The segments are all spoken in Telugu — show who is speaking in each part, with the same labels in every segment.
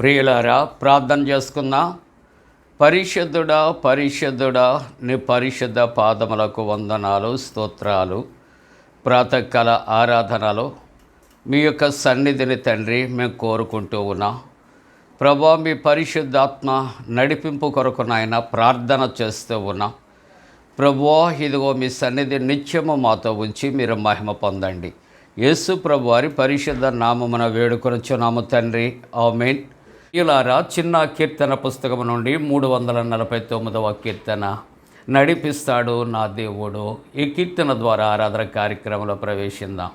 Speaker 1: ప్రియులారా, ప్రార్థన చేసుకుందాం. పరిశుద్ధుడా పరిశుద్ధుడా, నీ పరిశుద్ధ పాదములకు వందనాలు, స్తోత్రాలు. ప్రాతకాల ఆరాధనలో మీ యొక్క సన్నిధిని తండ్రి మేము కోరుకుంటూ ఉన్నాం. ప్రభా, మీ పరిశుద్ధాత్మ నడిపింపు కొరకు నాయన ప్రార్థన చేస్తూ ఉన్నాం. ప్రభువా, ఇదిగో మీ సన్నిధి నిత్యము మాతో ఉంచి మీరు మహిమ పొందండి. యేసు ప్రభు వారి పరిశుద్ధ నామమున వేడుకొనుచున్నాము తండ్రి, ఆమేన్. ఇలారా, చిన్న కీర్తన పుస్తకం నుండి 349వ కీర్తన, నడిపిస్తాడు నా దేవుడు. ఈ కీర్తన ద్వారా ఆరాధన కార్యక్రమంలో ప్రవేశిద్దాం.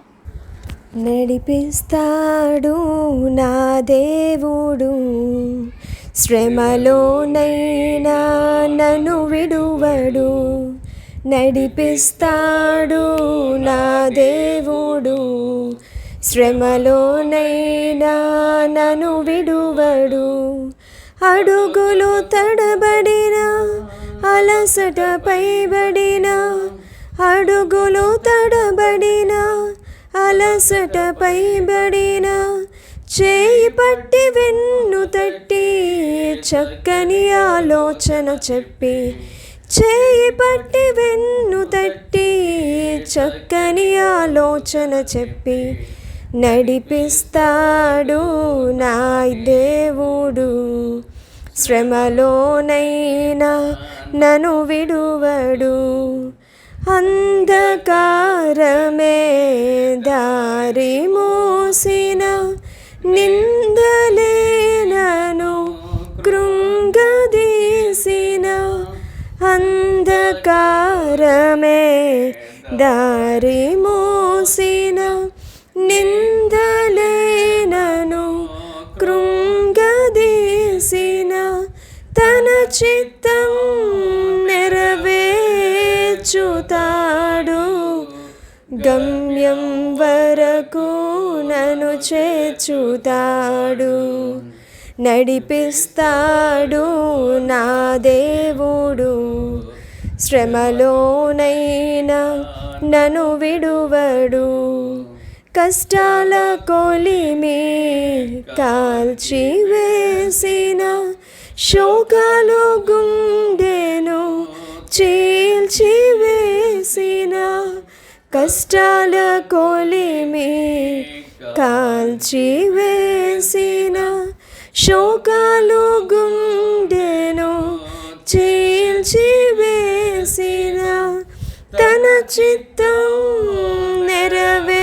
Speaker 2: నడిపిస్తాడు నా దేవుడు, శ్రమలోనైనా నన్ను విడువడు. నడిపిస్తాడు నా దేవుడు, శ్రమలోనైనా నన్ను విడువడు. అడుగులు తడబడిన, అలసట పైబడిన, అడుగులు తడబడిన, అలసట పైబడిన, చేయి పట్టి వెన్ను తట్టి చక్కని ఆలోచన చెప్పి, చేయి పట్టి వెన్ను తట్టి చక్కని ఆలోచన చెప్పి, నడిపిస్తాడు నా దేవుడు, శ్రమలోనైనా నన్ను విడువడు. అంధకారమే దారి మోసిన, నిందలే నన్ను కృంగదీసిన, అంధకారమే దారి మోసిన, నిందలే నన్ను కృంగదీసిన, తన చిత్తం నెరవేర్చుతాడు. గమ్యం వరకు నన్ను చేర్చుతాడు. నడిపిస్తాడు నా దేవుడు, శ్రమలోనైనా నన్ను విడువడు. కష్టాల కొలిమి కాల్చివేసిన, శోకాలు గుండెను చీల్చివేసిన, కష్టాల కొలిమి కాల్చివేసిన, శోకాలు గుండెను చీల్చివేసిన, తన చిత్తం నెరవేర్చుతాడు.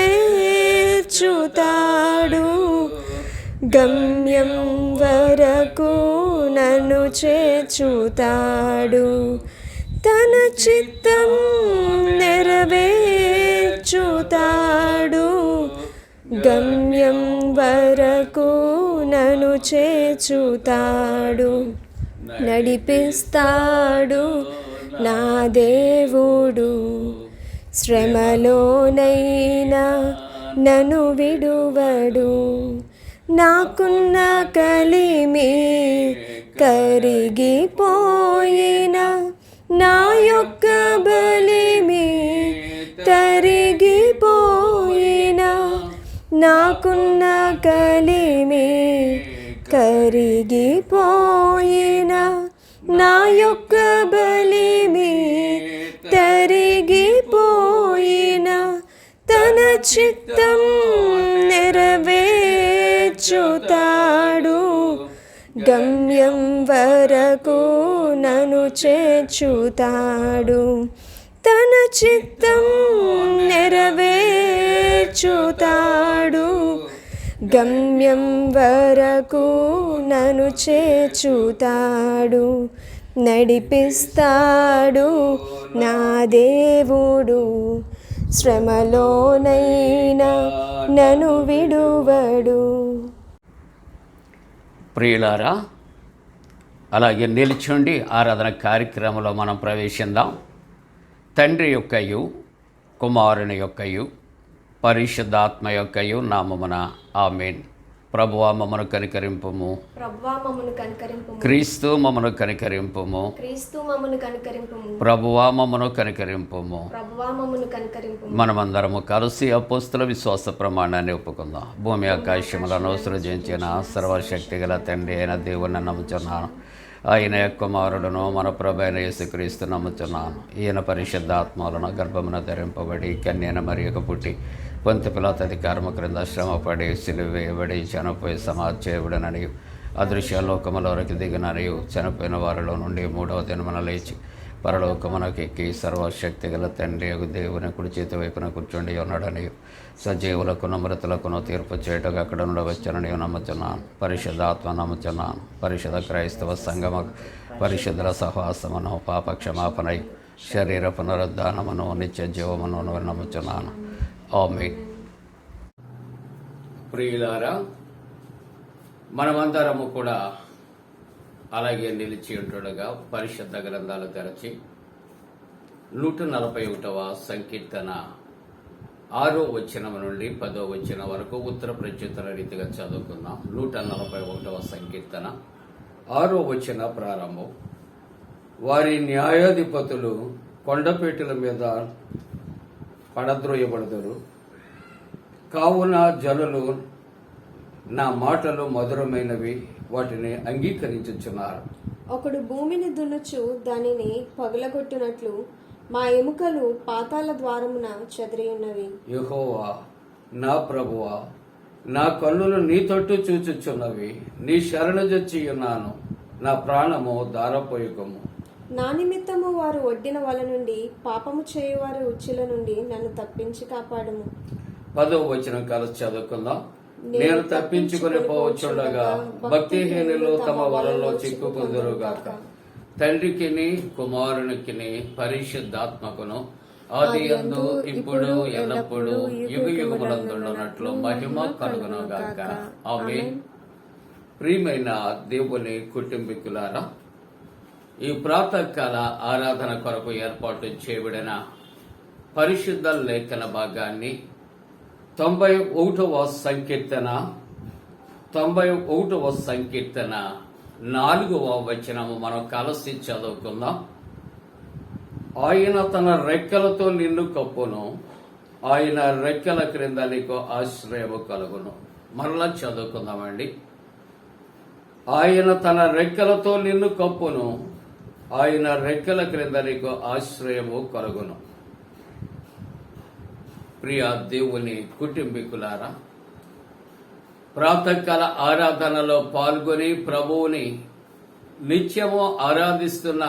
Speaker 2: గమ్యం వరకు నన్ను చేర్చుతాడు. తన చిత్తం నెరవేర్చుతాడు. గమ్యం వరకు నన్ను చేర్చుతాడు. నడిపిస్తాడు నా దేవుడు, శ్రమలోనైనా నన్ను విడువడు. నాకున్న కలిమి కరిగిపోయిన, నా యొక్క బలిమి తరిగిపోయిన, నాకున్న కలిమి కరిగిపోయిన, నా యొక్క బలిమి తరిగిపోయిన, తన చిత్తం నెరవేర్చుతాడు. గమ్యం వరకు నన్ను చేర్చుతాడు. తన చిత్తం నెరవేర్చుతాడు. గమ్యం వరకు నన్ను చేర్చుతాడు. నడిపిస్తాడు నా దేవుడు, శ్రమలోనైనా నన్ను విడువడు.
Speaker 1: ప్రియులారా, అలాగే నిలిచుండి ఆరాధన కార్యక్రమంలో మనం ప్రవేశిద్దాం. తండ్రి యొక్కయు, కుమారుని యొక్కయు, పరిశుద్ధాత్మ యొక్కయు నామమున, ఆమేన్. ప్రభువా మమ్మను కనికరింపుము.
Speaker 2: ప్రభువా మమ్మను కనికరింపుము.
Speaker 1: క్రీస్తు మమ్మను కనికరింపుము.
Speaker 2: క్రీస్తు మమ్మను కనికరింపుము.
Speaker 1: ప్రభువా మమ్మను కనికరింపుము.
Speaker 2: ప్రభువా మమ్మను కనికరింపుము.
Speaker 1: మనమందరము కలిసి అపోస్తుల విశ్వాస ప్రమాణాన్ని ఒప్పుకుందాం. భూమి ఆకాశములను సృజించిన సర్వశక్తి గల తండ్రి అయిన దేవుని నమ్ముచున్నాను. ఆయన కుమారుడును మన ప్రభు అయిన యేసుక్రీస్తు నమ్ముచున్నాను. ఈయన పరిశుద్ధాత్మలను గర్భమున ధరింపబడి కన్యన మరియకు పుట్టి పొంతి పిలాతు అధికారము క్రింద శ్రమపడి సిలువ వేయబడి చనిపోయి సమాధి చేయబడినని అదృశ్య లోకములోకి దిగిననియు చనిపోయిన వారిలో నుండి 3వ దినమున లేచి పరలోకమునకు ఎక్కి సర్వశక్తి గల తండ్రి దేవుని కుడి చేతి వైపున కూర్చుండి ఉన్నాడని సజీవులకును మృతులకును తీర్పు చేయటకు అక్కడ నుండి వచ్చానని నమ్ముచున్నాను. పరిశుద్ధాత్మ నమ్ముచున్నాను. పరిశుద్ధ క్రైస్తవ సంగమ పరిశుద్ధుల సహవాసమును పాప క్షమాపణై శరీర పునరుద్ధానమును నిత్య జీవమును నమ్ముచున్నాను. ఆమేన్. ప్రియులారా, మనమందరము కూడా అలాగే నిలిచి ఉంటుండగా పరిశుద్ధ గ్రంథాలు తెరచి 141వ సంకీర్తన 6వ వచనం నుండి 10వ వచనం వరకు ఉత్తర ప్రత్యుత్తర రీతిగా చదువుకుందాం. 141వ సంకీర్తన 6వ వచన ప్రారంభం. వారి న్యాయాధిపతులు కొండపేటల మీద పడద్రోయబడదురు. కావున జనులు నా మాటలు మధురమైనవి, వాటిని అంగీకరించుచున్నారు.
Speaker 2: ఒకడు భూమిని దున్నుచు దానిని పగలగొట్టినట్లు మా ఎముకలు పాతాళ ద్వారమున చెదిరి ఉన్నవి.
Speaker 1: యెహోవా నా ప్రభువా, నా కన్నులు నీ తట్టు చూచుచున్నవి. నీ శరణుజొచ్చి ఉన్నాను. నా ప్రాణము దారపోయుకము.
Speaker 2: నా నిమిత్తము వారు ఒడ్డిన వల నుండి పాపము చేయువారి ఉచ్చుల నుండి నన్ను తప్పించి కాపాడుము.
Speaker 1: 10వ వచనం కలిసి చదువుకుందాం. నేను తప్పించుకుని పోవచ్చుండగా భక్తిహీనులు తమ వలలో చిక్కుకుందురుగాక. తండ్రికిని కుమారునికిని పరిశుద్ధాత్మకును ఆదియందు ఇప్పుడు ఎల్లప్పుడు యుగయుగములందున్నట్లు మహిమ కలుగునుగాక. ఆమేన్. ప్రియమైన దేవుని కుటుంబీకులారా, ఈ ప్రాతకాల ఆరాధన కొరకు ఏర్పాటు చేయబడిన పరిశుద్ధ లేఖన భాగాన్ని 91వ సంకీర్తన 4వ వచనము మనం కలిసి చదువుకుందాం. ఆయన తన రెక్కలతో నిన్ను కప్పును, ఆయన రెక్కల క్రింద నీకు ఆశ్రయము కలుగును. మరలా చదువుకుందామండి. ఆయన తన రెక్కలతో నిన్ను కప్పును, ఆయన రెక్కల క్రింద నీకు ఆశ్రయము కలుగును. ప్రియ దేవుని కుటుంబీకులారా, ప్రాతకాల ఆరాధనలో పాల్గొని ప్రభువుని నిత్యము ఆరాధిస్తున్న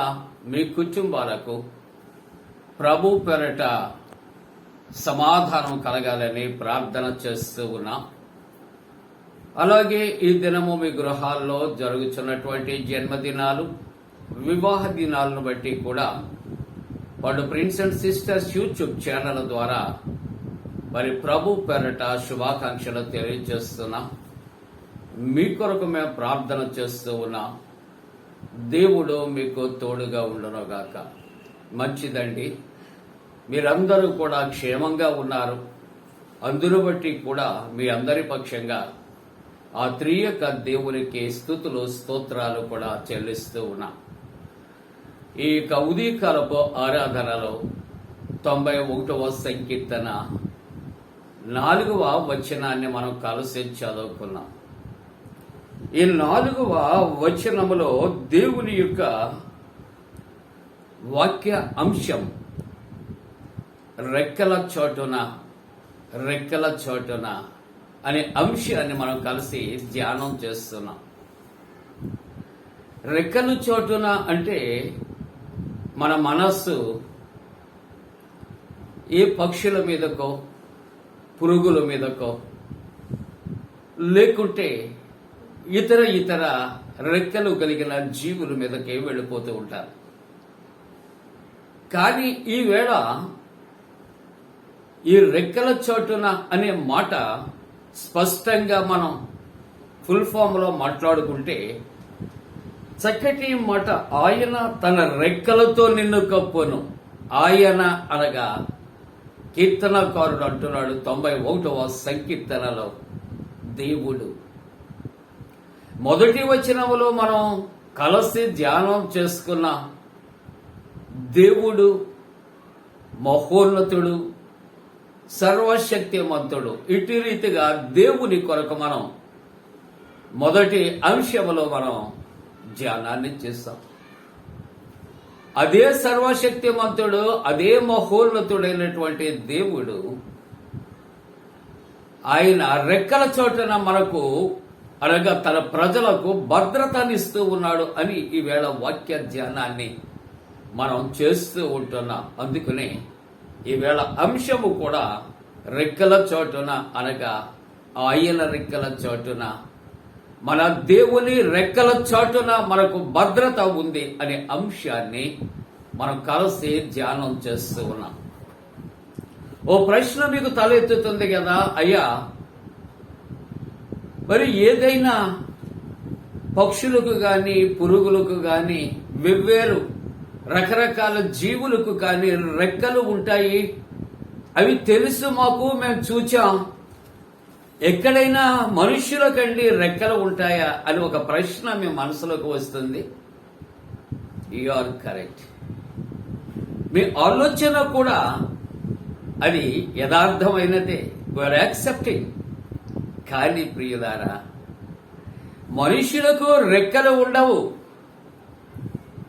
Speaker 1: మీ కుటుంబాలకు ప్రభు పేరట సమాధానం కలగాలని ప్రార్థన చేస్తూ ఉన్నా. అలాగే ఈ దినము మీ గృహాల్లో జరుగుతున్నటువంటి జన్మదినాలు, వివాహ దినాలను బట్టి కూడా వాడు prince and sisters YouTube channel ద్వారా మరి ప్రభు పేరట శుభాకాంక్షలు తెలియజేస్తున్నా. మీ కొరకు మేము ప్రార్థన చేస్తూ ఉన్నాం. దేవుడు మీకు తోడుగా ఉండునుగాక. మంచిదండి, మీరందరూ కూడా క్షేమంగా ఉన్నారు. అందును బట్టి కూడా మీ అందరి పక్షంగా ఆ త్రియక దేవునికి స్తుతులు స్తోత్రాలు కూడా చెల్లిస్తూ ఉన్నా. ఈ ఉదయకాలపు ఆరాధనలో 91వ సంకీర్తన 4వ వచనాన్ని మనం కలిసి చదువుకున్నాం. ఈ 4వ వచనములో దేవుని యొక్క వాక్య అంశం రెక్కల చోటున అనే అంశాన్ని మనం కలిసి ధ్యానం చేస్తున్నాం. రెక్కల చోటున అంటే మన మనస్సు ఏ పక్షుల మీదకో, పురుగుల మీదకో, లేకుంటే ఇతర రెక్కలు కలిగిన జీవుల మీదకే వెళ్ళిపోతూ ఉంటారు. కానీ ఈవేళ ఈ రెక్కల చోటున అనే మాట స్పష్టంగా మనం ఫుల్ ఫామ్ లో మాట్లాడుకుంటే చక్కటి మాట. ఆయన తన రెక్కలతో నిన్ను కప్పును. ఆయన అనగా కీర్తనకారుడు అంటున్నాడు 91వ సంకీర్తనలో, దేవుడు మొదటి వచనములో మనం కలిసి ధ్యానం చేసుకున్న దేవుడు మహోన్నతుడు, సర్వశక్తిమంతుడు. ఇటు రీతిగా దేవుని కొరకు మనం మొదటి అంశములో మనం ధ్యానాన్ని చేస్తాం. అదే సర్వశక్తిమంతుడు, అదే మహోన్నతుడైనటువంటి దేవుడు ఆయన రెక్కల చోటన మనకు అనగా తన ప్రజలకు భద్రతనిస్తూ ఉన్నాడు అని ఈవేళ వాక్య ధ్యానాన్ని మనం చేస్తూ ఉంటున్నాం. అందుకనే ఈవేళ అంశము కూడా రెక్కల చోటున అనగా ఆయన రెక్కల చోటున, మన దేవుని రెక్కల చాటున మనకు భద్రత ఉంది అనే అంశాన్ని మనం కలిసి ధ్యానం చేస్తూ ఉన్నాం. ఓ ప్రశ్న మీకు తలెత్తుతుంది కదా, అయ్యా మరి ఏదైనా పక్షులకు గాని పురుగులకు గాని వెవ్వేరు రకరకాల జీవులకు కానీ రెక్కలు ఉంటాయి, అవి తెలుసు మాకు, మేము చూచాం, ఎక్కడైనా మనుష్యులకండి రెక్కలు ఉంటాయా అని ఒక ప్రశ్న మీ మనసులోకి వస్తుంది. You are correct. మీ ఆలోచన కూడా అది యథార్థమైనదే, వీఆర్ యాక్సెప్టింగ్. కానీ ప్రియులారా, మనుషులకు రెక్కలు ఉండవు.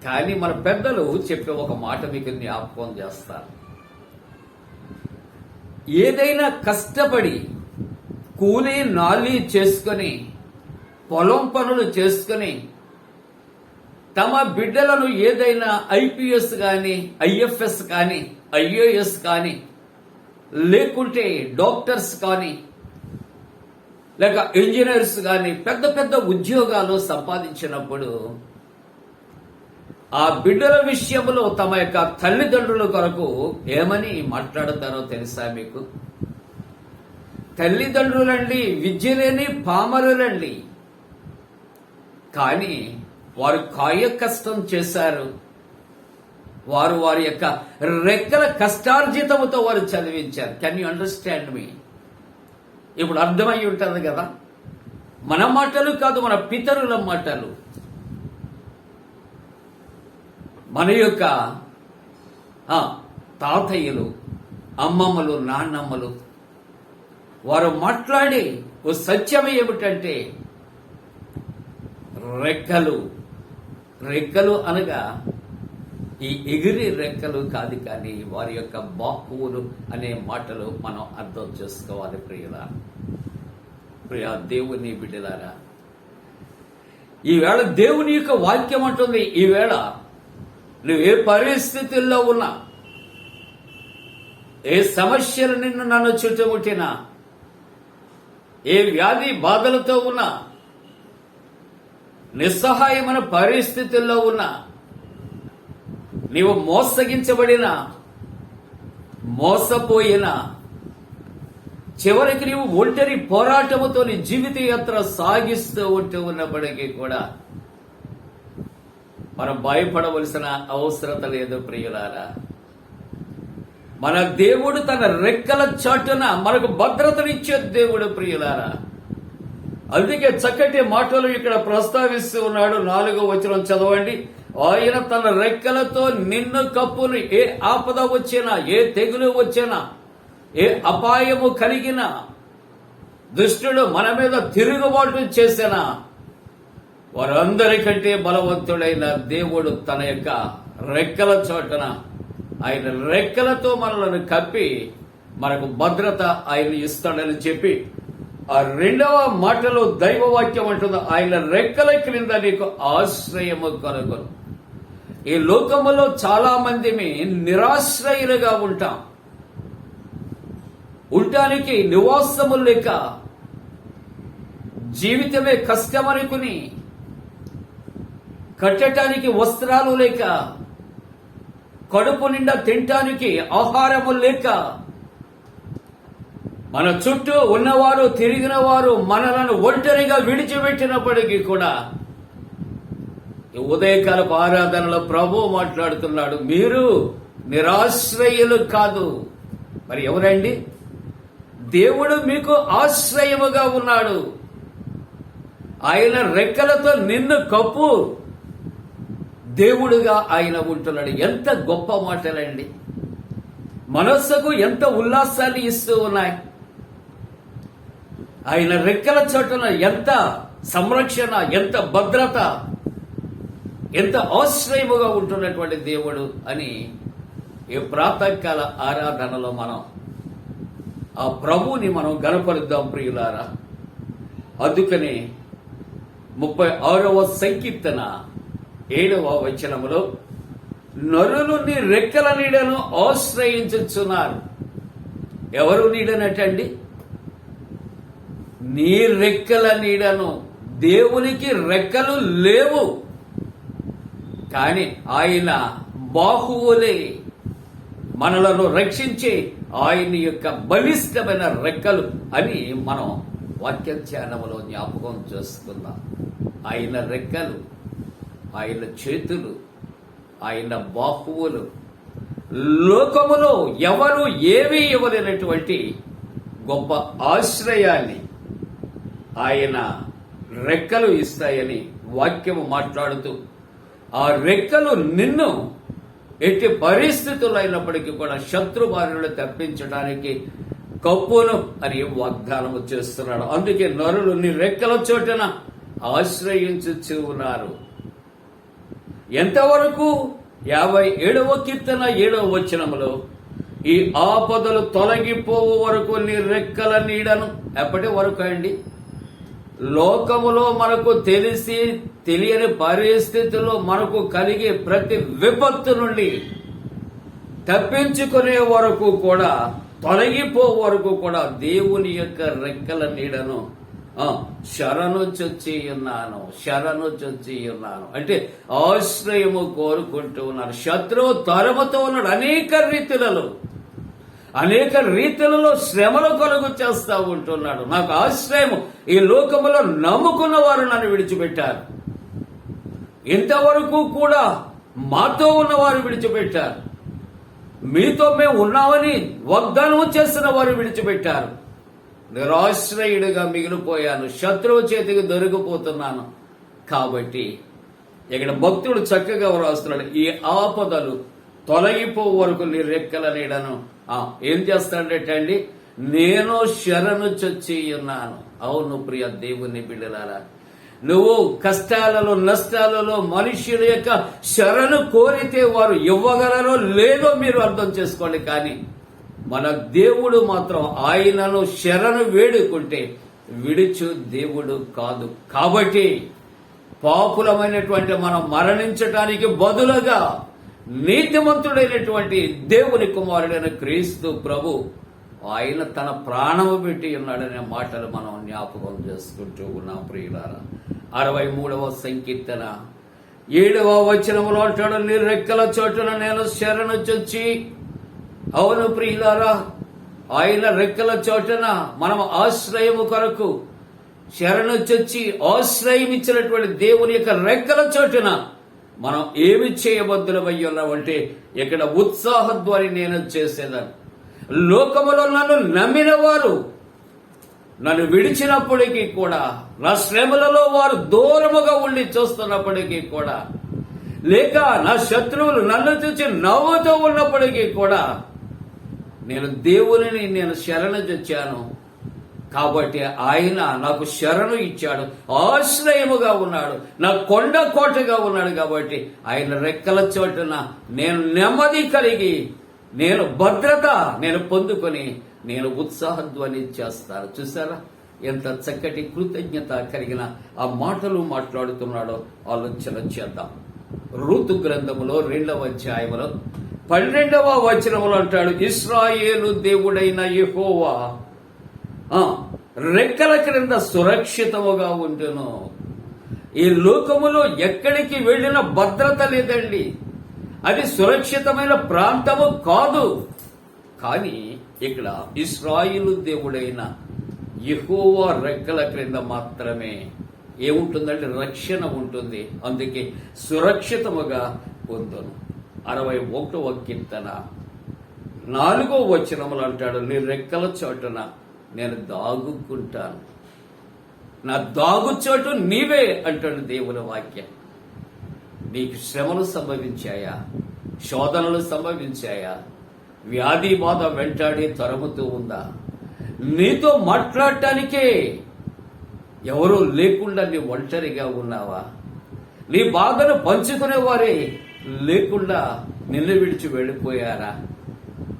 Speaker 1: కానీ మన పెద్దలు చెప్పే ఒక మాట మీకు జ్ఞాపకం చేస్తారు. ఏదైనా కష్టపడి కూలీ నాలి చేసుకొని పొలం పనులు చేసుకొని తమ బిడ్డలను ఏదైనా ఐపీఎస్ కానీ ఐఎఫ్ఎస్ కానీ ఐఏఎస్ కానీ లేకుంటే డాక్టర్స్ కానీ లేక ఇంజనీర్స్ కానీ పెద్ద పెద్ద ఉద్యోగాలు సంపాదించినప్పుడు ఆ బిడ్డల విషయంలో తమ యొక్క తల్లిదండ్రుల కొరకు ఏమని మాట్లాడతారో తెలుసా మీకు? తల్లిదండ్రులండి విద్య లేని పామరులండి, కానీ వారు కాయ కష్టం చేశారు, వారు వారి యొక్క రెక్కల కష్టార్జితముతో వారు చదివించారు. కెన్ యూ అండర్స్టాండ్ మీ? ఇప్పుడు అర్థమై ఉంటుంది కదా. మన మాటలు కాదు, మన పితరుల మాటలు, మన యొక్క తాతయ్యలు, అమ్మమ్మలు, నాన్నమ్మలు వారు మాట్లాడే ఓ సత్యం ఏమిటంటే రెక్కలు. రెక్కలు అనగా ఈ ఎగిరి రెక్కలు కాదు, కానీ వారి యొక్క బాహువులు అనే మాటలు మనం అర్థం చేసుకోవాలి. ప్రియ దేవుని బిడ్డలారా, ఈవేళ దేవుని యొక్క వాక్యం అంటుంది, ఈవేళ నువ్వు ఏ పరిస్థితుల్లో ఉన్నా, ఏ సమస్యలు నన్ను చుట్టుముట్టినా, ఏ వ్యాధి బాధలతో ఉన్నా, నిస్సహాయమైన పరిస్థితుల్లో ఉన్నా, నీవు మోసగించబడినా మోసపోయినా, చివరికి నీవు ఒంటరి పోరాటముతో నీ జీవిత యాత్ర సాగిస్తూ ఉన్నప్పటికీ కూడా మనం భయపడవలసిన అవసరం లేదు. ప్రియులారా, మన దేవుడు తన రెక్కల చాటున మనకు భద్రతనిచ్చే దేవుడు. ప్రియులారా, అందుకే చక్కటి మాటలు ఇక్కడ ప్రస్తావిస్తూ ఉన్నాడు. 4వ వచనం చదవండి. ఆయన తన రెక్కలతో నిన్ను కప్పును, ఏ ఆపద వచ్చినా, ఏ తెగులు వచ్చినా, ఏ అపాయము కలిగినా, దుష్టుడు మన మీద తిరుగుబాటు చేసినా, వారందరికంటే బలవంతుడైన దేవుడు తన యొక్క రెక్కల చోటన ఆయన రెక్కలతో మనలను కప్పి మనకు భద్రత ఆయన ఇస్తాడని చెప్పి ఆ 2వ మాటలో దైవవాక్యం అంటుంది, ఆయన రెక్కల క్రింద నీకు ఆశ్రయము కలుగును. ఈ లోకములో చాలా మంది నిరాశ్రయులుగా ఉంటాం. ఉండటానికి నివాసము లేక, జీవితమే కష్టమనుకుని, కట్టడానికి వస్త్రాలు లేక, కడుపు నిండా తినటానికి ఆహారము లేక, మన చుట్టూ ఉన్నవారు, తిరిగిన వారు మనలను ఒంటరిగా విడిచిపెట్టినప్పటికీ కూడా ఈ ఉదయకాలపు ఆరాధనలో ప్రభువు మాట్లాడుతున్నాడు, మీరు నిరాశ్రయులు కాదు. మరి ఎవరండి? దేవుడు మీకు ఆశ్రయముగా ఉన్నాడు. ఆయన రెక్కలతో నిన్ను కప్పు దేవుడుగా ఆయన ఉంటున్నాడు. ఎంత గొప్ప మాటలండి! మనస్సుకు ఎంత ఉల్లాసాన్ని ఇస్తూ ఉన్నాయి. ఆయన రెక్కల చోటున ఎంత సంరక్షణ, ఎంత భద్రత, ఎంత ఆశ్రయముగా ఉంటున్నటువంటి దేవుడు అని ఈ ప్రాతకాల ఆరాధనలో మనం ఆ ప్రభువుని మనం గణపరుద్దాం ప్రియులారా. అందుకనే 36వ సంకీర్తన 7వ వచనములో నరులు నీ రెక్కల నీడను ఆశ్రయించుచున్నారు. ఎవరు నీడనటండి? నీ రెక్కల నీడను. దేవునికి రెక్కలు లేవు, కానీ ఆయన బాహువులే మనలను రక్షించే ఆయన యొక్క బలిష్టమైన రెక్కలు అని మనం వాక్య ధ్యానములో జ్ఞాపకం చేసుకుందాం. ఆయన రెక్కలు, ఆయన చేతులు, ఆయన బాహువులు లోకములో ఎవరు ఏమీ ఇవ్వలేనటువంటి గొప్ప ఆశ్రయాన్ని ఆయన రెక్కలు ఇస్తాయని వాక్యము మాట్లాడుతూ, ఆ రెక్కలు నిన్ను ఎట్టి పరిస్థితులు అయినప్పటికీ కూడా శత్రు బారిన తప్పించడానికి కప్పును అని వాగ్దానము చేస్తున్నాడు. అందుకే నరులు నీ రెక్కల చోటున ఆశ్రయించు ఉన్నారు. ఎంతవరకు? 57వ కీర్తన 7వ వచనములో ఈ ఆపదలు తొలగిపోవు వరకు నీ రెక్కల నీడను. ఎప్పటి వరకు అండి? లోకములో మనకు తెలిసి తెలియని పరిస్థితుల్లో మనకు కలిగే ప్రతి విపత్తు నుండి తప్పించుకునే వరకు కూడా, తొలగిపో వరకు కూడా దేవుని యొక్క రెక్కల నీడను శరణు చొచ్చి ఉన్నాను అంటే ఆశ్రయము కోరుకుంటూ ఉన్నాను. శత్రువు తరుముతూ ఉన్నాడు అనేక రీతులలో శ్రమలు కలుగు చేస్తా ఉంటున్నాడు. నాకు ఆశ్రయము ఈ లోకములో నమ్ముకున్న వారు నన్ను విడిచిపెట్టారు. ఇంతవరకు కూడా మాతో ఉన్నవారు విడిచిపెట్టారు. మీతో మేము ఉన్నామని వాగ్దానం చేసిన వారు విడిచిపెట్టారు. నిరాశ్రయుడిగా మిగిలిపోయాను, శత్రువు చేతికి దొరికిపోతున్నాను. కాబట్టి ఇక్కడ భక్తుడు చక్కగా వ్రాస్తున్నాడు, ఈ ఆపదలు తొలగిపో వరకు నీ రెక్కల నీడను ఏం చేస్తాడటండి? నేను శరణు చొచ్చి ఉన్నాను. అవును ప్రియ దేవుని బిడ్డలారా, నువ్వు కష్టాలలో నష్టాలలో మనుష్యుల యొక్క శరణు కోరితే వారు ఇవ్వగలరో లేదో మీరు అర్థం చేసుకోండి. కానీ మన దేవుడు మాత్రం ఆయనను శరణు వేడుకుంటే విడుచు దేవుడు కాదు. కాబట్టి పాపులమైనటువంటి మనం మరణించటానికి బదులుగా నీతిమంతుడైనటువంటి దేవుని కుమారుడైన క్రీస్తు ప్రభు ఆయన తన ప్రాణము పెట్టి ఉన్నాడనే మాటలు మనం జ్ఞాపకం చేసుకుంటూ ఉన్నాం ప్రియులారా. 63వ సంకీర్తన 7వ వచనములో అంటాడు, నీ రెక్కల చోటున నేను శరణు చొచ్చి. అవును ప్రియులారా, ఆయన రెక్కల చోటున మనం ఆశ్రయము కొరకు శరణు చొచ్చి ఆశ్రయం ఇచ్చినటువంటి దేవుని యొక్క రెక్కల చోటున మనం ఏమి చేయబద్దులమై ఉన్నామంటే, ఇక్కడ ఉత్సాహధ్వని నేను చేసేదాన్ని. లోకములో నన్ను నమ్మిన వారు నన్ను విడిచినప్పటికీ కూడా, నా శ్రమలలో వారు దూరముగా ఉండి చూస్తున్నప్పటికీ కూడా, లేక నా శత్రువులు నన్ను చూసి నవ్వుతూ ఉన్నప్పటికీ కూడా, నేను దేవునిని శరణు చొచ్చాను. కాబట్టి ఆయన నాకు శరణు ఇచ్చాడు, ఆశ్రయముగా ఉన్నాడు, నా కొండ కోటగా ఉన్నాడు. కాబట్టి ఆయన రెక్కల చోటున నేను నెమ్మది కలిగి, నేను భద్రత పొందుకొని నేను ఉత్సాహధ్వని చేస్తాను. చూసారా ఎంత చక్కటి కృతజ్ఞత కలిగిన ఆ మాటలు మాట్లాడుతున్నాడో ఆలోచన చేద్దాం. రూతు గ్రంథములో 2వ అధ్యాయములో 12వ వచనములో అంటాడు, ఇశ్రాయేలు దేవుడైన యెహోవా రెక్కల క్రింద సురక్షితముగా ఉండును. ఈ లోకములో ఎక్కడికి వెళ్ళిన భద్రత లేదండి, అది సురక్షితమైన ప్రాంతము కాదు. కానీ ఇక్కడ ఇశ్రాయేలు దేవుడైన యెహోవా రెక్కల క్రింద మాత్రమే ఏముంటుందంటే రక్షణ ఉంటుంది. అందుకే సురక్షితముగా పొందును. 61వ కీర్తన 4వ వచనములు అంటాడు, నీ రెక్కల చోటున నేను దాగుకుంటాను. నా దాగుచోటు నీవే అంటాడు దేవుని వాక్యం. నీకు శ్రమలు సంభవించాయా, శోధనలు సంభవించాయా, వ్యాధి బాధ వెంటాడి తరుముతూ ఉందా, నీతో మాట్లాడటానికే ఎవరూ లేకుండా నీ ఒంటరిగా ఉన్నావా, నీ బాధను పంచుకునే వారే లేకుండా నిన్ను విడిచి వెళ్ళిపోయారా?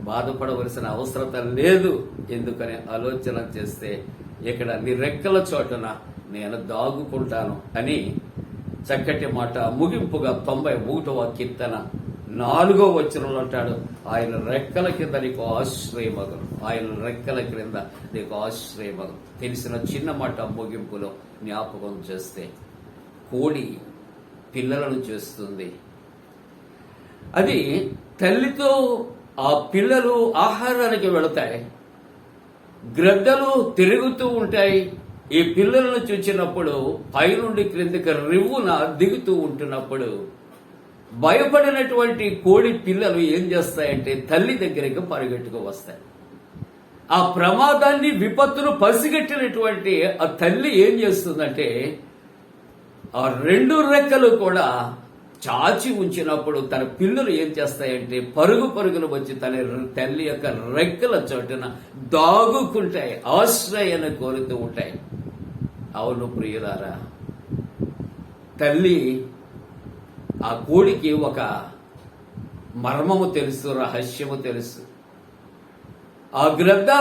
Speaker 1: బాధపడవలసిన అవసరత లేదు. ఎందుకని ఆలోచన చేస్తే ఇక్కడ నీ రెక్కల చోటన నేను దాగుకుంటాను అని చక్కటి మాట ముగింపుగా 91వ కీర్తన 4వ వచనంలో అంటాడు, ఆయన రెక్కల కింద నీకు ఆశ్రయమగను, ఆయన రెక్కల క్రింద నీకు ఆశ్రయమగను. తెలిసిన చిన్న మాట ముగింపులో జ్ఞాపకం చేస్తే, కోడి పిల్లలను చేస్తుంది. అది తల్లితో ఆ పిల్లలు ఆహారానికి వెళతాయి, గ్రద్దలు తిరుగుతూ ఉంటాయి. ఈ పిల్లలను చూచినప్పుడు పైనుండి క్రిందికి రివ్వున దిగుతూ ఉంటున్నప్పుడు భయపడినటువంటి కోడి పిల్లలు ఏం చేస్తాయంటే తల్లి దగ్గరికి పరిగెట్టుకు వస్తాయి. ఆ ప్రమాదాన్ని, విపత్తును పసిగట్టినటువంటి ఆ తల్లి ఏం చేస్తుందంటే ఆ 2 రెక్కలు కూడా చాచి ఉంచినప్పుడు తన పిల్లలు ఏం చేస్తాయంటే పరుగులు వచ్చి తన తల్లి యొక్క రెక్కల చోటున దాగుకుంటాయి, ఆశ్రయాన్ని కోరుతూ ఉంటాయి. అవును ప్రియులారా, తల్లి ఆ కోడికి ఒక మర్మము తెలుసు, రహస్యము తెలుసు. ఆ గ్రద్ద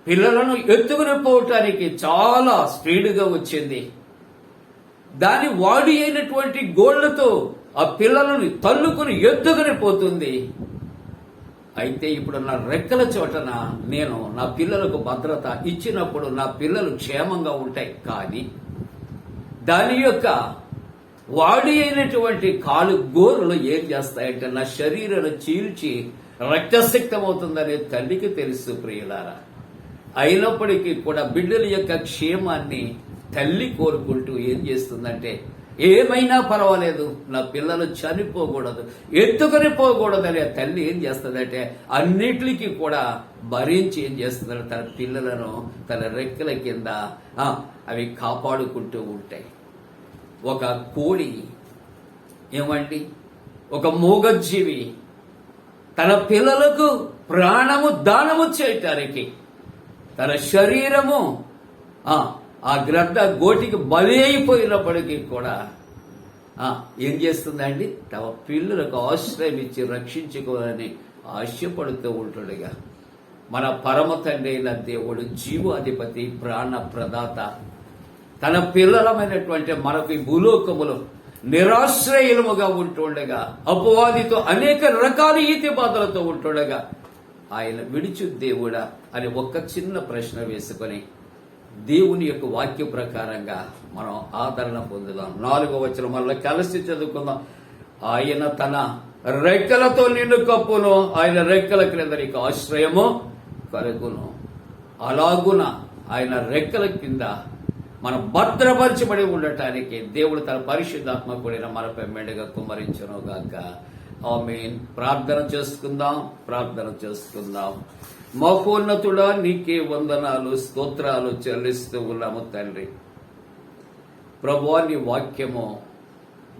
Speaker 1: పిల్లలను ఎత్తుకుని పోవటానికి చాలా స్పీడ్గా వచ్చింది. దాని వాడి అయినటువంటి గోళ్లతో ఆ పిల్లలను తల్లుకుని ఎత్తుకుని పోతుంది. అయితే ఇప్పుడు నా రెక్కల చోటన నేను నా పిల్లలకు భద్రత ఇచ్చినప్పుడు నా పిల్లలు క్షేమంగా ఉంటాయి. కానీ దాని యొక్క వాడి అయినటువంటి కాలు గోరులు ఏం చేస్తాయంటే నా శరీరాన్ని చీల్చి రక్తసిక్తమవుతుందనే తల్లికి తెలుసు ప్రియులారా. అయినప్పటికీ కూడా బిడ్డల యొక్క క్షేమాన్ని తల్లి కోరుకుంటూ ఏం చేస్తుందంటే, ఏమైనా పర్వాలేదు నా పిల్లలు చనిపోకూడదు, ఎత్తుకొని పోకూడదనే తల్లి ఏం చేస్తుందంటే అన్నిటికీ కూడా భరించి ఏం చేస్తుందంటే తన పిల్లలను తన రెక్కల కింద అవి కాపాడుకుంటూ ఉంటాయి. ఒక కోడి ఏమండి, ఒక మూగజీవి తన పిల్లలకు ప్రాణము దానము చేయటానికి తన శరీరము ఆ గ్రద్ద గోటికి బలి అయిపోయినప్పటికీ కూడా ఏం చేస్తుందండి, తమ పిల్లలకు ఆశ్రయం ఇచ్చి రక్షించుకోవాలని ఆశపడుతూ ఉంటుండగా మన పరమ తండ్రి అయిన దేవుడు, జీవాధిపతి, ప్రాణ ప్రదాత, తన పిల్లలమైనటువంటి మనకు ఈ భూలోకములో నిరాశ్రయముగా ఉంటుండగా, అపవాదితో అనేక రకాల ఈతి బాధలతో ఉంటుండగా ఆయన విడిచు దేవుడా అని ఒక్క చిన్న ప్రశ్న వేసుకొని దేవుని యొక్క వాక్య ప్రకారంగా మనం ఆదరణ పొందుదాం. 4వ వచనం మళ్ళీ కలిసి చదువుకుందాం. ఆయన తన రెక్కలతో నిన్ను కప్పును, ఆయన రెక్కల క్రింద నీకు ఆశ్రయము కలుగును. అలాగున ఆయన రెక్కల కింద మనం భద్రపరచబడి ఉండటానికి దేవుడు తన పరిశుద్ధాత్మ కూడిన మనపై మెండుగా కుమ్మరించును గాక. ఆమేన్. ప్రార్థన చేసుకుందాం. మహోన్నతుడా, నీకే వందనాలు, స్తోత్రాలు చెల్లిస్తూ ఉన్నాము తండ్రి. ప్రభువా, నీ వాక్యము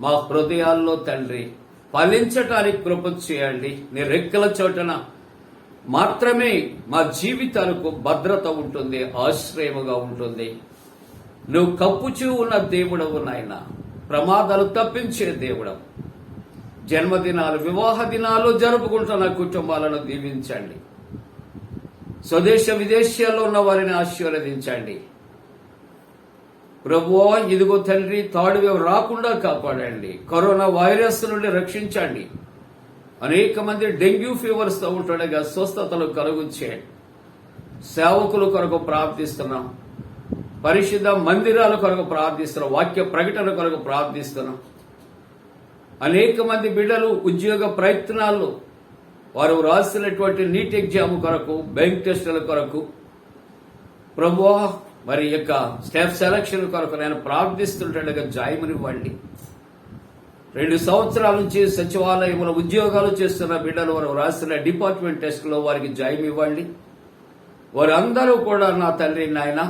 Speaker 1: మా హృదయాల్లో తండ్రి ఫలించటానికి కృప చేయండి. నీ రెక్కల చోటన మాత్రమే మా జీవితాలకు భద్రత ఉంటుంది, ఆశ్రయముగా ఉంటుంది. నువ్వు కప్పుచూ ఉన్న దేవుడవు నాయన, ప్రమాదాలు తప్పించే దేవుడవు. జన్మదినాలు, వివాహ దినాలు జరుపుకుంటున్న కుటుంబాలను దీవించండి. స్వదేశ విదేశాల్లో ఉన్న వారిని ఆశీర్వదించండి. ప్రభువా, ఇదిగో తండ్రి, థర్డ్ వేవ్ రాకుండా కాపాడండి. కరోనా వైరస్ నుండి రక్షించండి. అనేక మంది డెంగ్యూ ఫీవర్స్ తో ఉంటుండగా స్వస్థతలు కలుగుచేయండి. సేవకుల కొరకు ప్రార్థిస్తున్నాం, పరిశుద్ధ మందిరాల కొరకు ప్రార్థిస్తున్నాం, వాక్య ప్రకటన కొరకు ప్రార్థిస్తున్నాం. అనేక మంది బిడ్డలు ఉద్యోగ ప్రయత్నాల్లో వారు రాసినటువంటి నీట్ ఎగ్జామ్ కొరకు, బ్యాంక్ టెస్టుల కొరకు, ప్రభువా మరి యొక్క స్టాఫ్ సెలక్షన్ కొరకు నేను ప్రార్థిస్తుండగా జాయిమనివ్వండి. 2 సంవత్సరాల నుంచి సచివాలయంలో ఉద్యోగాలు చేస్తున్న బిడ్డలు వారు రాసిన డిపార్ట్మెంట్ టెస్టులో వారికి జాయిన్ ఇవ్వండి. వారందరూ కూడా నా తండ్రి నాయన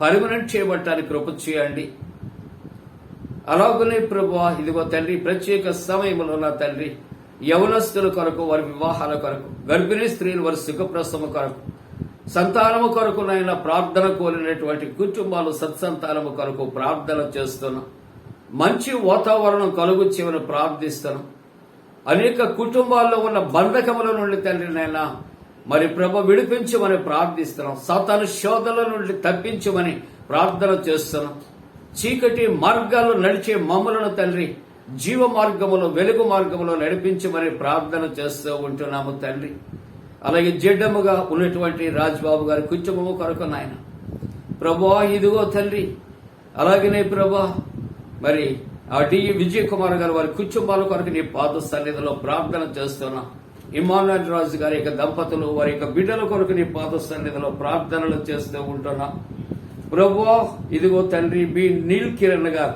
Speaker 1: పర్మనెంట్ చేయబట్టానికి కృప చేయండి. అలాగనే ప్రభువా ఇదిగో తండ్రి, ప్రత్యేక సమయంలో నా తండ్రి యవనస్తుల కొరకు, వారి వివాహాల కొరకు, గర్భిణీ స్త్రీలు వారి సుఖప్రసవం కొరకు, సంతానము కొరకు నాయన ప్రార్థన కోరినటువంటి కుటుంబాలు సత్సంతానము కొరకు ప్రార్థన చేస్తున్నాం. మంచి వాతావరణం కలుగు చేయమని ప్రార్థిస్తున్నాం. అనేక కుటుంబాల్లో ఉన్న బంధకముల నుండి తండ్రి నాయన మరి ప్రభ విడిపించమని ప్రార్థిస్తున్నాం. సాతాను శోధనల నుండి తప్పించమని ప్రార్థన చేస్తున్నాం. చీకటి మార్గాల్లో నడిచే మమ్మలను తండ్రి జీవ మార్గములో, వెలుగు మార్గములో నడిపించమని ప్రార్థన చేస్తూ ఉంటున్నాము తండ్రి. అలాగే జడ్డముగా ఉన్నటువంటి రాజ్బాబు గారి కుటుంబము కొరకు నాయన ప్రభా ఇదిగో తండ్రి, అలాగనే ప్రభా మరి ఆ డి విజయ్ కుమార్ గారు వారి కుటుంబాల కొరకు నీ పాద సన్నిధిలో ప్రార్థన చేస్తున్నాం. ఇమానుయేల్ రాజు గారి యొక్క దంపతులు, వారి యొక్క బిడ్డల కొరకు నీ పాద సన్నిధిలో ప్రార్థనలు చేస్తూ ఉంటున్నాం. ప్రభువా ఇదిగో తండ్రి, బి నీల్ కిరణ్ గారు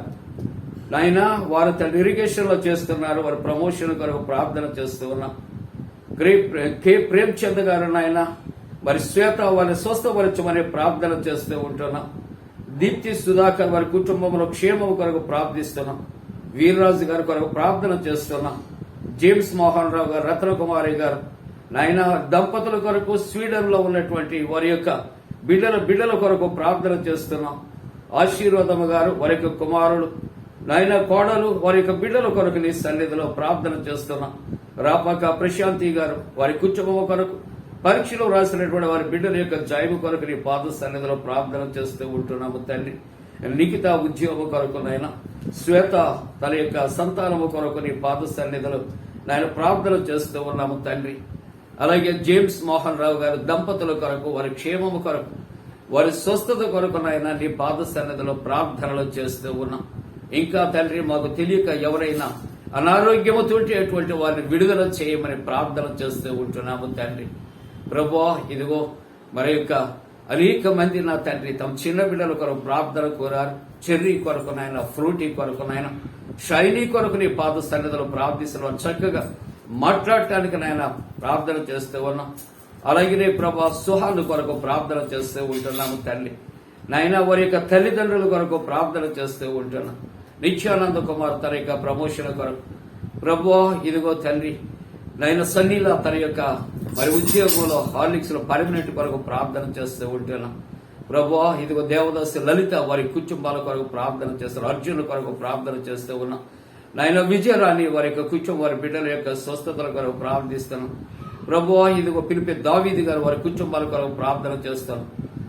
Speaker 1: నాయన వారు తండ్రి ఇరిగేషన్ లో చేస్తున్నారు, వారి ప్రమోషన్ కొరకు ప్రార్థన చేస్తూ ఉన్నాం. కె ప్రేమ్చంద్ గారు నాయన మరి శ్వేత వారిని స్వస్థపరచమని ప్రార్థన చేస్తూ ఉంటున్నాం. దీప్తి సుధాకర్ వారి కుటుంబంలో క్షేమం కొరకు ప్రార్థిస్తున్నాం. వీర్రాజు గారి కొరకు ప్రార్థన చేస్తున్నాం. జేమ్స్ మోహన్ రావు గారు, రత్నకుమారి గారు నాయన దంపతుల కొరకు స్వీడన్ లో ఉన్నటువంటి వారి యొక్క బిడ్డల కొరకు ప్రార్థన చేస్తున్నాం. ఆశీర్వాదము గారు వారి యొక్క కుమారుడు నాయన కోడలు వారి యొక్క బిడ్డల కొరకు నీ సన్నిధిలో ప్రార్థన చేస్తున్నాం. రాపాక ప్రశాంతి గారు వారి కుటుంబం కొరకు, పరీక్షలో రాసినటువంటి వారి బిడ్డల యొక్క జాయిము కొరకు నీ పాద సన్నిధిలో ప్రార్థన చేస్తూ ఉంటున్నాము తండ్రి. లిఖిత ఉద్యోగం కొరకు నాయన, శ్వేత తన యొక్క సంతానము కొరకు నీ పాద సన్నిధిలో నాయన ప్రార్థన చేస్తూ ఉన్నాము తండ్రి. అలాగే జేమ్స్ మోహన్ రావు గారు దంపతుల కొరకు, వారి క్షేమము కొరకు, వారి స్వస్థత కొరకు నాయన నీ పాద సన్నిధిలో ప్రార్థనలు చేస్తూ ఉన్నాం. ఇంకా తండ్రి మాకు తెలియక ఎవరైనా అనారోగ్యముతోటి వారిని విడుదల చేయమని ప్రార్థన చేస్తూ ఉంటున్నాము తండ్రి. ప్రభువా ఇదిగో మరి యొక్క అనేక మంది నా తండ్రి తమ చిన్న బిడ్డల కొరకు ప్రార్థన కోరారు. చెర్రీ కొరకు నాయన, ఫ్రూటీ కొరకు నాయన, షైనీ కొరకు నీ పాద సన్నిధిలో ప్రార్థిస్తున్నాం. చక్కగా మాట్లాడటానికి నాయన ప్రార్థన చేస్తూ ఉన్నాం. అలాగే ప్రభా సుహాలు కొరకు ప్రార్థన చేస్తూ ఉంటున్నాము తండ్రి. నాయన వారి యొక్క తల్లిదండ్రుల కొరకు ప్రార్థన చేస్తూ ఉంటున్నాం. నిత్యానంద కుమార్ తన యొక్క ప్రమోషన్ కొరకు ప్రభువా ఇదిగో తండ్రి నాయన, సన్నీల తన యొక్క మరి ఉద్యోగంలో హార్లిక్స్ లో పర్మనెంట్ కొరకు ప్రార్థన చేస్తూ ఉంటున్నాం. ప్రభువా ఇదిగో దేవదాసి లలిత వారి కుటుంబాల కొరకు ప్రార్థన చేస్తారు. అర్జున్ కొరకు ప్రార్థన చేస్తూ ఉన్నాం. నాయన విజయరాణి వారి యొక్క కుటుంబం, వారి బిడ్డల యొక్క స్వస్థతల కొరకు ప్రార్థిస్తున్నాం. ప్రభువా ఇదిగో పిలిపే దావీది గారు వారి కుటుంబాల కొరకు ప్రార్థన చేస్తాను.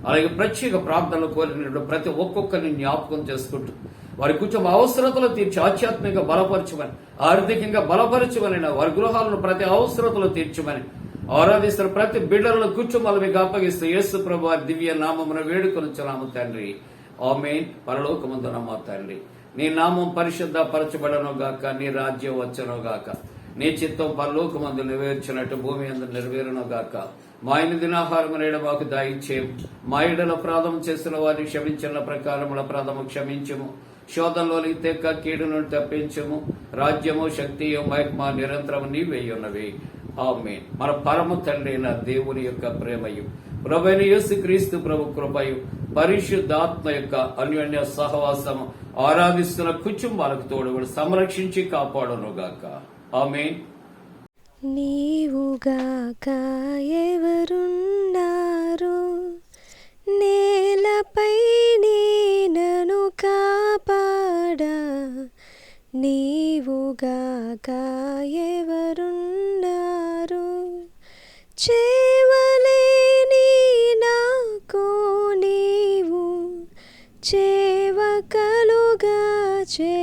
Speaker 1: అలాగే ప్రత్యేక ప్రార్థనలు కోరినప్పుడు ప్రతి ఒక్కొక్కరిని జ్ఞాపకం చేసుకుంటూ వారి కుటుంబ అవసరతలు తీర్చి ఆధ్యాత్మికంగా బలపరచమని, ఆర్థికంగా బలపరచమని, వారి గృహాలను ప్రతి అవసరతలు తీర్చమని ఆరాధిస్తున్న ప్రతి బిడ్డలను కుటుంబాలు మీకు అప్పగిస్తూ యేసు ప్రభు వారి దివ్య నామమున వేడుకొనుచున్నాము తండ్రి. ఆమేన్. పరలోకమందున మా తండ్రి, నీ నామం పరిశుద్ధ పరచబడను గాక, నీ రాజ్యం వచ్చను గాక, నీ చిత్తం పరలోకమందు నెరవేర్చినట్టు భూమి అందు నెరవేరును గాక. మా ఇన్ని దినాహారం నేడు మాకు దయచేయం. మా ఇడల అపరాధం చేసిన వారిని క్షమించిన ప్రకారముల అపరాధము క్షమించము. శోధంలోని తెక్క కీడు నుండి తప్పించము. రాజ్యము, శక్తియు, మహిమ నిరంతరము నీవే ఉన్నవి. ఆమేన్. మన పరమ తండ్రి అయిన దేవుని యొక్క ప్రేమయు, ప్రభువైన యేసుక్రీస్తు ప్రభు కృపయు, పరిశుద్ధాత్మ యొక్క అన్యోన్య సహవాసము ఆరాధిస్తున్న కుటుంబాలకు తోడు సంరక్షించి కాపాడును గాక. ఆమేన్.
Speaker 3: నీవుగాక ఎవరున్నారు నేలపై నన్ను కాపాడా, నీవుగాక ఎవరున్నారు చేవలేని నాకు నీవు చేవకలుగా చే